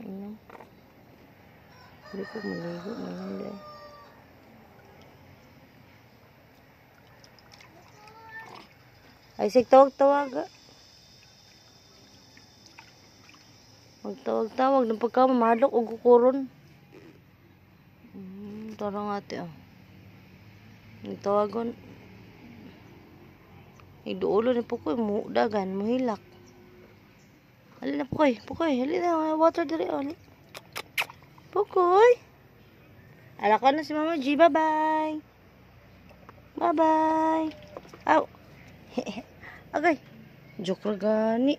Inom. Hindi ko maligo na lang dahil. Ay, sig tawag-tawag. Magtawag-tawag. Nang pagka mamadok o kukuron. Tara nga ate, oh. Nagtawagon. Iduulo ni Pukoy. Dagan, mahilak. Halina na, Pukoy. Pukoy, halina. Water diri, oh. Pukoy. Ala ko na si Mama G. Bye-bye. Bye-bye. Aw. Agay. Joke gani.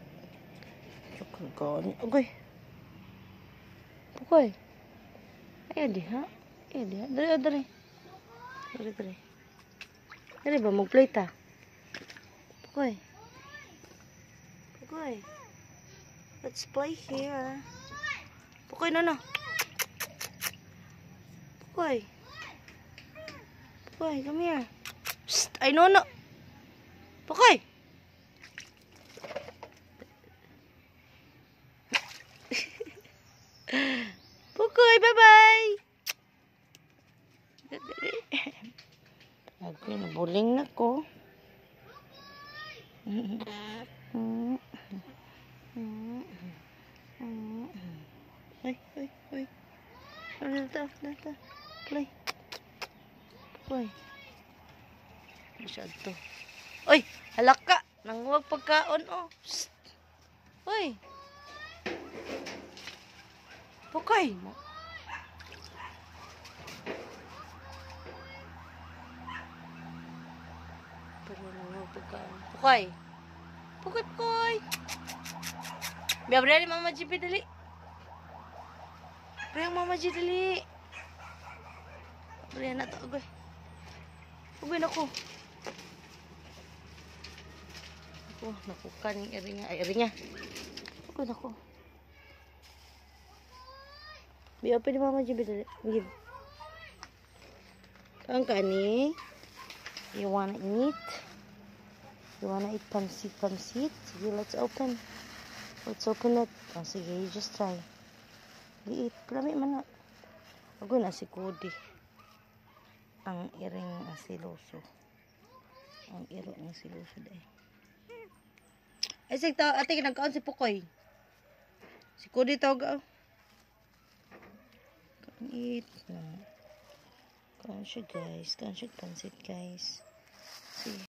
Joke gani. Agay. Pukoy. Ayan di, ha? Ayan di, ha? Dari. Dari ba? Mag-play ta. Pukoy. Let's play here. Pukoy, no. Pukoy, come here. Psst, ay, no. Pukoy. Pukoy, bye-bye. Ako, nabuling na ko. Hoy. Data. Play. Pukoy. Masyad to. Oy, halak ka. Nang huwag pagkaon, oh. Psst. Hoy. Pukoy. Pukoy. Biar berani Mama G dali. Berani Mama G dali. Berani na to, agoy. Agoy na ko. Oh, nakukan yung eringa. Ay, eringa. Agoy na ko. Biar apa ni Mama G dali. Give. Ang kani. You wanna eat? You wanna eat pansit? Sige, let's open it. Oh, sige, you just try. Liit. Palami man na. Ako na si Cody. Ang iring asiloso. Ang iro ng siloso dahil. Ay, sige, ate, nagkaon si Pukoy. Si Cody tawag. Kaon eat. Kaon siya, guys. Kaon siya pansit, guys. See.